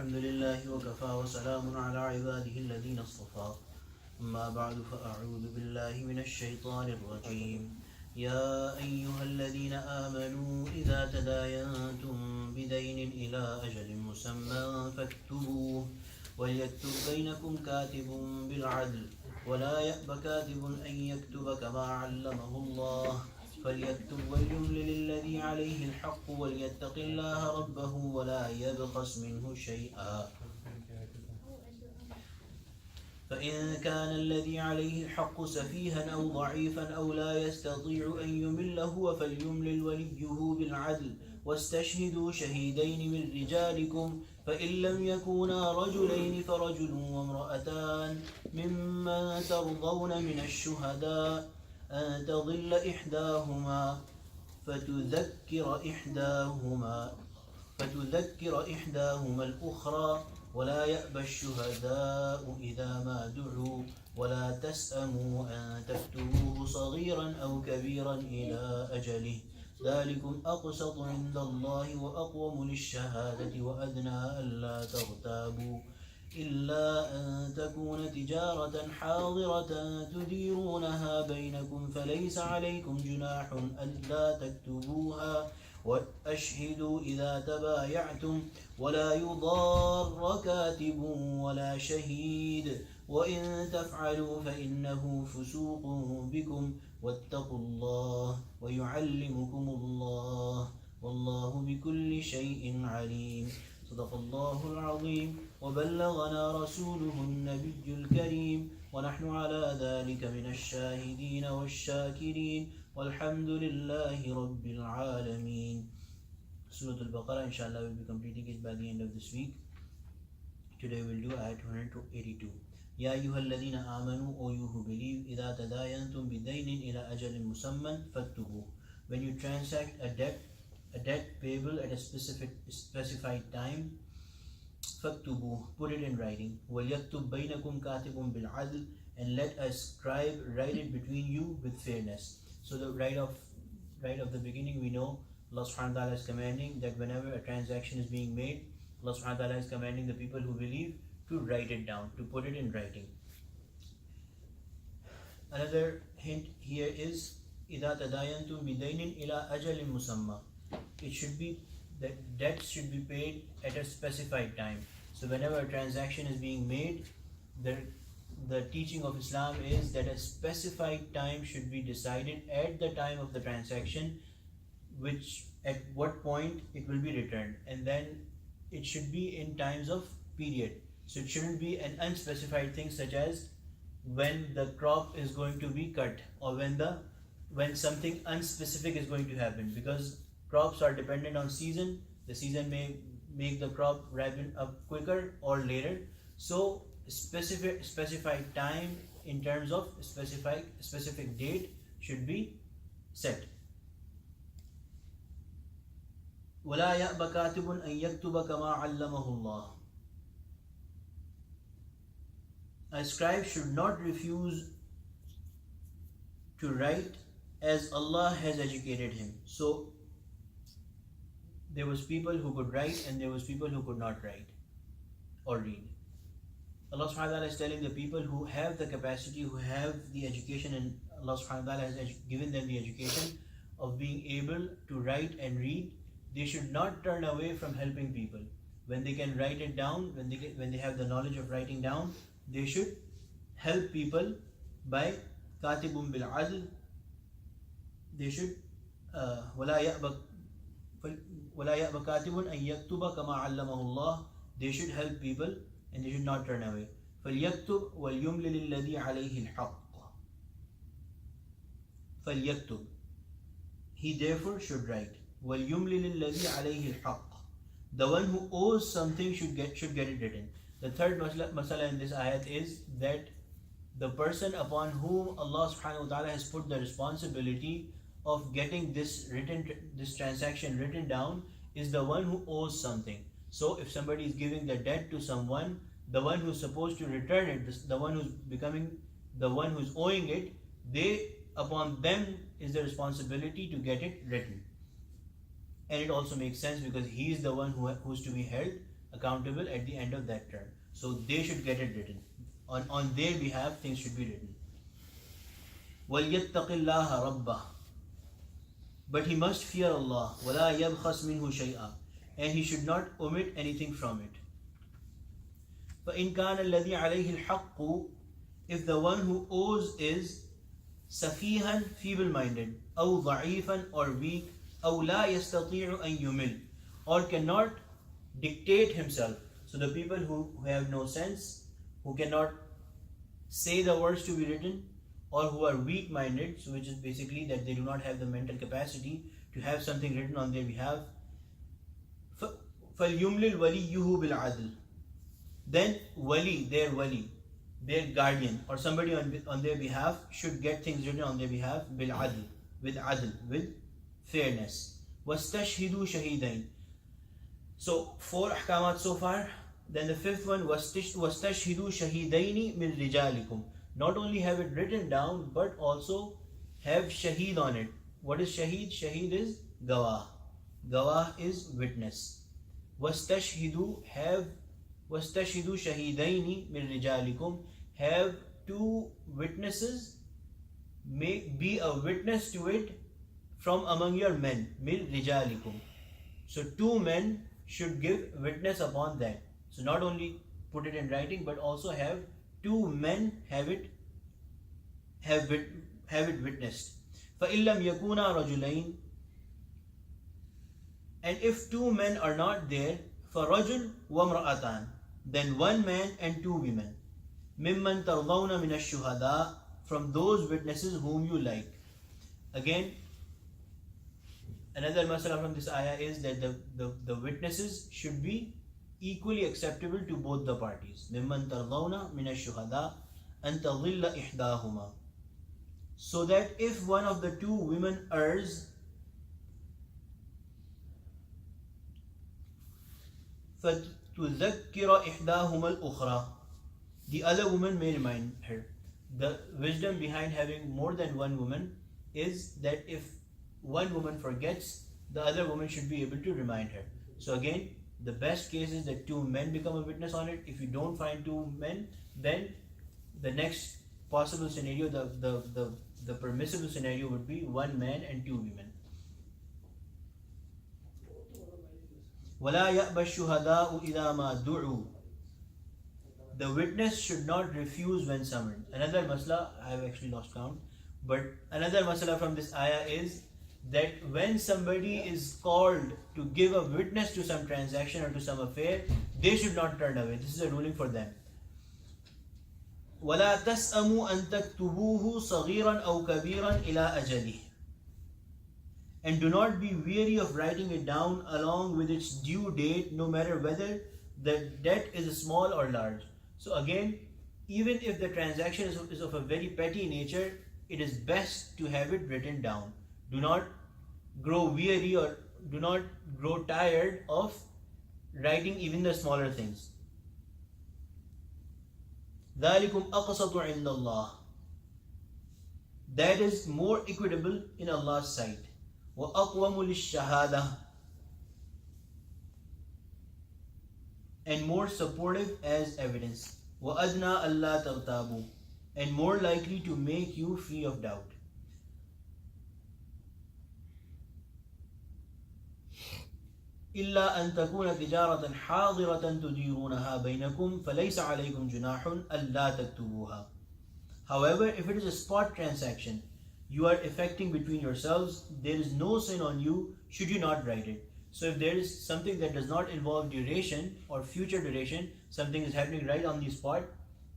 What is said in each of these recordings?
الحمد لله وكفى وسلام على عباده الذين اصطفى أما بعد فأعوذ بالله من الشيطان الرجيم يا أيها الذين آمنوا إذا تداينتم بدين إلى أجل مسمى فاكتبوه وليكتب بينكم كاتب بالعدل ولا يأب كاتب أن يكتب كما علمه الله فليكتب وليملل الذي عليه الحق وليتق الله ربه ولا يبخس منه شيئا فإن كان الذي عليه الحق سفيها أو ضعيفا أو لا يستطيع أن يمل هو فليملل وليه بالعدل واستشهدوا شهيدين من رجالكم فإن لم يكونا رجلين فرجل وامرأتان ممن ترضون من الشهداء أن تضل إحداهما فتذكر إحداهما الأخرى ولا يأبى الشهداء إذا ما دعوا ولا تسأموا أن تكتبوه صغيرا أو كبيرا إلى أجله ذلكم أقسط عند الله وأقوم للشهادة وأدنى ألا ترتابوا إلا أن تكون تجارة حاضرة تديرونها بينكم فليس عليكم جناح ألا تكتبوها وأشهدوا إذا تبايعتم ولا يضار كاتب ولا شهيد وإن تفعلوا فإنه فسوق بكم واتقوا الله ويعلمكم الله والله بكل شيء عليم صدق الله العظيم وبلغنا رسوله النبي الكريم ونحن على ذلك من الشاهدين والشاكرين والحمد لله رب العالمين. Surah Al-Baqarah, inshallah, we'll be completing it by the end of this week. Today we'll do ayat 182. Ya ayyuhalladhina amanu, O you who believe, idha tadayantum bidaynin ila ajalin musamman faktubu. When you transact a debt payable at a specified time, faktubu, put it in writing. وَلْيَكْتُبْ بَيْنَكُمْ كَاتِبٌ بِالْعَدْلِ, and let a scribe write it between you with fairness. So the right of the beginning, we know Allah subhanahu wa ta'ala is commanding that whenever a transaction is being made, Allah subhanahu wa ta'ala is commanding the people who believe to write it down, to put it in writing. Another hint here is إِذَا تَدَايَنْتُمْ بِدَيْنٍ إِلَىٰ أَجَلٍ مُسَمَّى. It should be that debts should be paid at a specified time. So whenever a transaction is being made, the teaching of Islam is that a specified time should be decided at the time of the transaction, which at what point it will be returned, and then it should be in times of period. So it shouldn't be an unspecified thing such as when the crop is going to be cut or when something unspecific is going to happen, because crops are dependent on season. The season may make the crop ripen up quicker or later. So specified time in terms of specific date should be set. وَلَا يَأْبَ كَاتِبٌ أَن يَكْتُبَ كَمَا عَلَّمَهُ اللَّهُ. A scribe should not refuse to write as Allah has educated him. So there was people who could write and there was people who could not write or read. Allah subhanahu wa ta'ala is telling the people who have the capacity, who have the education, and Allah subhanahu wa ta'ala has given them the education of being able to write and read, they should not turn away from helping people. When they can write it down, when they have the knowledge of writing down, they should help people by katibun bil adl. They should وَلَا يَأْبَ كَاتِبٌ أَن يَكْتُبَ كَمَا عَلَّمَهُ اللَّهُ. They should help people and they should not turn away. فَلْيَكْتُبْ وَلْيُمْلِلِ الَّذِي عَلَيْهِ الْحَقِّ. فَلْيَكْتُبْ. He therefore should write. وَلْيُمْلِلِ الَّذِي عَلَيْهِ الْحَقِّ. The one who owes something should get it written. The third masala in this ayat is that the person upon whom Allah subhanahu wa ta'ala has put the responsibility of getting this transaction written down is the one who owes something. So if somebody is giving the debt to someone, the one who's supposed to return it, the one who's owing it, upon them is the responsibility to get it written. And it also makes sense because he is the one who's to be held. accountable at the end of that term. So they should get it written. On their behalf, things should be written. وَلْيَتَّقِ اللَّهَ رَبَّهُ. But he must fear Allah. وَلَا يَبْخَسْ مِنْهُ شَيْئًا. And he should not omit anything from it. فَإِنْ كَانَ الَّذِي عَلَيْهِ الْحَقُّ. If the one who owes is safihan, feeble-minded, أو ضعيفا, or weak, أو لا يستطيع أن يمل, or cannot dictate himself. So the people who have no sense, who cannot say the words to be written, or who are weak-minded, so which is basically that they do not have the mental capacity to have something written on their behalf. فَلْيُمْلِلْ وَلِيُّهُ بِالْعَدْلِ. Then wali, their guardian, or somebody on their behalf should get things written on their behalf بِالْعَدْلِ, with fairness. وَاسْتَشْهِدُوا شَهِيدَيْنِ. So 4 ahkamat so far. Then the 5th one, وَاسْتَشْهِدُوا شَهِيدَيْنِ مِنْ رِجَالِكُمْ. Not only have it written down, but also have shaheed on it. What is shaheed? Shaheed is gawah. Gawah is witness. وَاسْتَشْهِدُوا شَهِيدَيْنِ مِنْ رِجَالِكُمْ. Have 2 witnesses, be a witness to it from among your men. مِنْ رِجَالِكُمْ. So 2 men should give witness upon that. So not only put it in writing, but also have 2 men have it witnessed. فَإِن لَمْ يَكُونَا رَجُلَيْنِ. And if 2 men are not there, فَرَجُلْ وَامْرَأَتَانِ. Then 1 man and 2 women. مِمَّنْ تَرْضَوْنَ مِنَ الشُّهَدَاءِ. From those witnesses whom you like. Again, another masala from this ayah is that the witnesses should be equally acceptable to both the parties. مِمَّنْ تَرْضَوْنَ مِنَ الشُّهَدَاءِ أَنْ تَضِلَّ إِحْدَاهُمَا. So that if one of the 2 women errs, فَتُذَكِّرَ إِحْدَاهُمَا الْأُخْرَى. The other woman may remind her. The wisdom behind having more than 1 woman is that if 1 woman forgets, the other woman should be able to remind her. So again, the best case is that 2 men become a witness on it. If you don't find 2 men, then the next possible scenario, the permissible scenario would be 1 man and 2 women. وَلَا يَأْبَ الشُّهَدَاءُ إِذَا مَا دُعُوا. The witness should not refuse when summoned. Another masla, I have actually lost count, but another masala from this ayah is that when somebody is called to give a witness to some transaction or to some affair, they should not turn away. This is a ruling for them. وَلَا تَسْأَمُوا أَن تَكْتُبُوهُ صَغِيرًا أَوْ كَبِيرًا إِلَىٰ أَجَلِهِ. And do not be weary of writing it down along with its due date, no matter whether the debt is small or large. So again, even if the transaction is of a very petty nature, it is best to have it written down. Do not grow weary or do not grow tired of writing even the smaller things. ذَلِكُمْ أَقْسَطُ عِنْدَ اللَّهِ. That is more equitable in Allah's sight. وَأَقْوَمُ لِلشَّهَادَةِ. And more supportive as evidence. وَأَدْنَا أَلَّا تَغْتَابُوا. And more likely to make you free of doubt. إِلَّا أَن تَكُونَ تِجَارَةً حَاضِرَةً تُدِيرُونَهَا بَيْنَكُمْ فَلَيْسَ عَلَيْكُمْ جُنَاحٌ أَلَّا تَكْتُبُوهَا. However, if it is a spot transaction you are effecting between yourselves, there is no sin on you should you not write it. So if there is something that does not involve duration or future duration, something is happening right on the spot,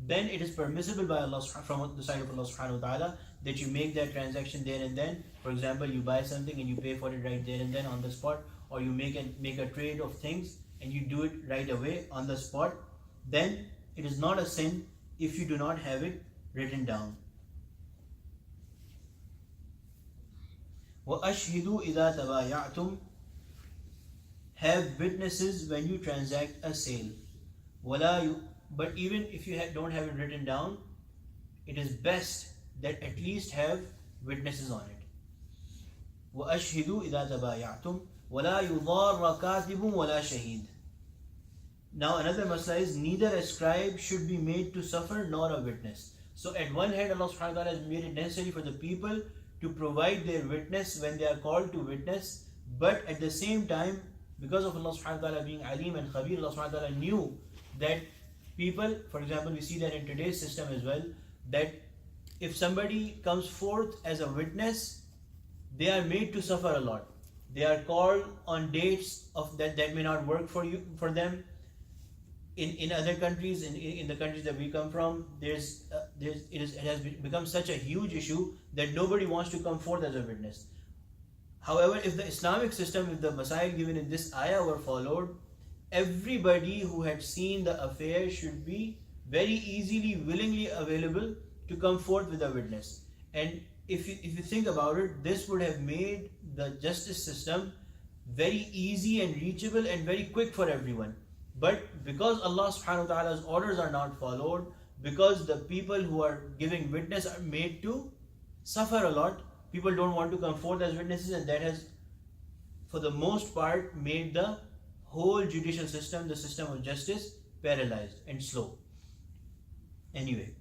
then it is permissible by Allah from the side of Allah subhanahu wa ta'ala that you make that transaction there and then. For example, you buy something and you pay for it right there and then on the spot, or you make a trade of things and you do it right away on the spot. Then it is not a sin if you do not have it written down. وَأَشْهِدُوا إِذَا تَبَايَعْتُمْ. Have witnesses when you transact a sale. But even if you don't have it written down, it is best that at least have witnesses on it. وَأَشْهِدُوا إِذَا تَبَايَعْتُمْ وَلَا يُضَارَّ كَاتِبٌ وَلَا شَهِيدٌ. Now another masla is neither a scribe should be made to suffer nor a witness. So at one hand, Allah subhanahu wa ta'ala has made it necessary for the people to provide their witness when they are called to witness, but at the same time, because of Allah subhanahu wa ta'ala being alim and khabir, Allah subhanahu wa ta'ala knew that people, for example, we see that in today's system as well, that if somebody comes forth as a witness, they are made to suffer a lot. They are called on dates of that may not work for them. In other countries, in the countries that we come from, it has become such a huge issue that nobody wants to come forth as a witness. However, if the Islamic system, if the masail given in this ayah were followed, everybody who had seen the affair should be very easily, willingly available to come forth with a witness. And if you think about it, this would have made the justice system very easy and reachable and very quick for everyone. But because Allah subhanahu wa ta'ala's orders are not followed, because the people who are giving witness are made to suffer a lot, people don't want to come forth as witnesses, and that has, for the most part, made the whole judicial system, the system of justice, paralyzed and slow. Anyway,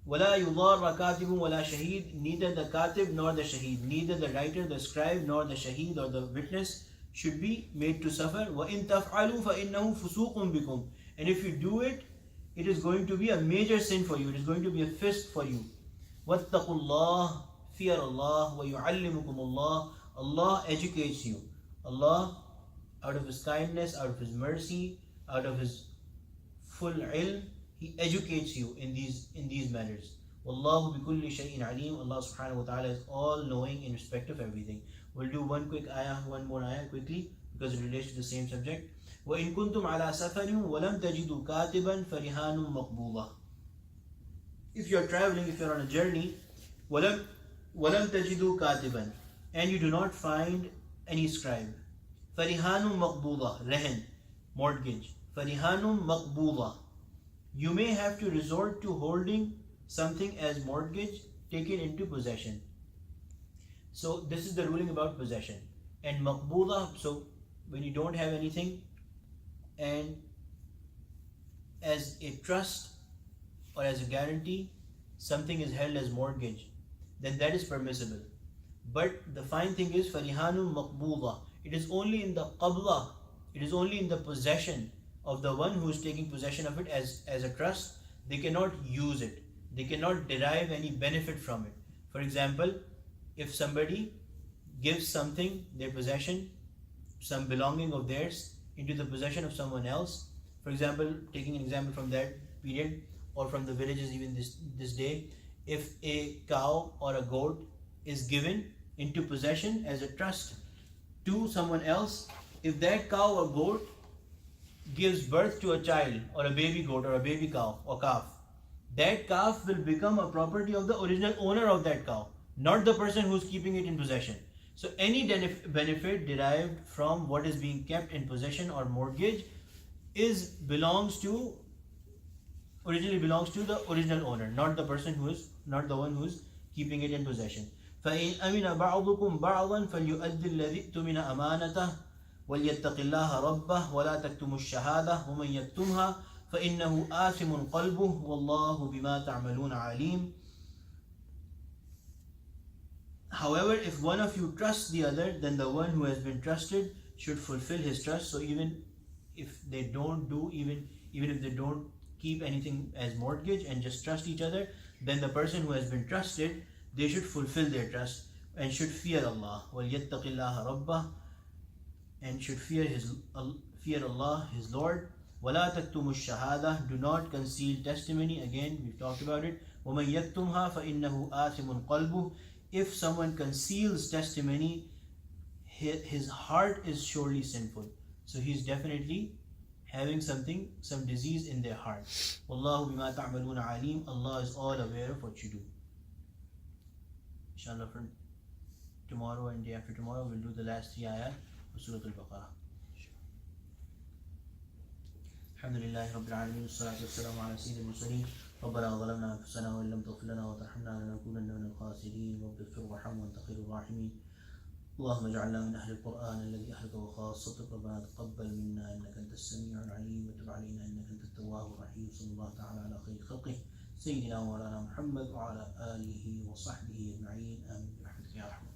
وَلَا يُضَارَ كَاتِبٌ وَلَا شَهِيدٌ, neither the katib nor the shaheed, neither the writer, the scribe, nor the shaheed or the witness should be made to suffer. وَإِن تَفْعَلُوا فَإِنَّهُ فُسُوقٌ بِكُمْ, and if you do it, it is going to be a major sin for you, it is going to be a fist for you. وَاتَّقُوا اللَّهِ, fear Allah. وَيُعَلِّمُكُمُ اللَّهِ, Allah educates you. Allah, out of His kindness, out of His mercy, out of His full ilm, He educates you in these matters. Wallahu bikulli shay'in alim. Allah subhanahu wa ta'ala is all knowing in respect of everything. We'll do one more ayah quickly because it relates to the same subject. وَإِن كُنْتُمْ عَلَى سَفَرٍ وَلَمْ تَجِدُوا كَاتِبًا فَرِهَانٌ مَقْبُوضَةٌ. If you're traveling, if you're on a journey, وَلَمْ تَجِدُوا كَاتِبًا, and you do not find any scribe, فَرِهَانٌ مَقْبُوضَةٌ, rehen, mortgage, فَرِهَانٌ مَقْبُوضَةٌ, you may have to resort to holding something as mortgage taken into possession. So this is the ruling about possession. And maqbooda, so when you don't have anything and as a trust or as a guarantee something is held as mortgage, then that is permissible. But the fine thing is farihanun maqbooda, it is only in the qabla, it is only in the possession of the one who is taking possession of it as a trust. They cannot use it, they cannot derive any benefit from it. For example, if somebody gives something, their possession, some belonging of theirs, into the possession of someone else, for example, taking an example from that period or from the villages even this day, if a cow or a goat is given into possession as a trust to someone else, if that cow or goat gives birth to a child or a baby goat or a baby cow or calf, that calf will become a property of the original owner of that cow, not the person who is keeping it in possession. So any benefit derived from what is being kept in possession or mortgage originally belongs to the original owner, not the one who is keeping it in possession. فَإِنْ أَمِنَ بَعْضُكُمْ بَعْضًا فَلْيُؤَدِّ الَّذِي اؤْتُمِنَ أَمَانَتَهُ وَلْيَتَّقِ اللَّهَ رَبَّهُ وَلَا تَكْتُمُوا الشَّهَادَةَ وَمَنْ يَكْتُمْهَا فَإِنَّهُ آثِمٌ قَلْبُهُ وَاللَّهُ بِمَا تَعْمَلُونَ عَلِيمٌ. However, if one of you trusts the other, then the one who has been trusted should fulfill his trust. So even if they don't if they don't keep anything as mortgage and just trust each other, then the person who has been trusted, they should fulfill their trust and should fear Allah. وَلْيَتَّقِ اللَّهَ رَبَّهُ, and should fear Allah, his Lord. وَلَا تَكْتُمُوا الشَّهَادَةَ, do not conceal testimony. Again, we've talked about it. وَمَنْ يَكْتُمْهَا فَإِنَّهُ آثِمٌ قَلْبُهُ, if someone conceals testimony, his heart is surely sinful. So he's definitely having some disease in their heart. Wallahu bima ta'maluna alim. Allah is all aware of what you do. Inshallah, for tomorrow and day after tomorrow, we'll do the last 3 ayat of Surah Al-Baqarah. Alhamdulillahi Rabbil Alameen. Wassalatu wassalamu ala sayyidil mursaleen. ربنا ظلمنا أنفسنا وإن لم تغفر لنا وترحمنا لنكونن من الخاسرين رب اغفر وارحم وأنت خير الراحمين. اللهم اجعلنا من أهل القرآن الذي أهلك وخاصتك. ربنا تقبل منا إنك أنت السميع العليم وتب علينا إنك أنت التواب الرحيم. صلى الله تعالى على خير خلقه سيدنا ومولانا محمد وعلى آله وصحبه أجمعين. آمين برحمتك يا رحمن.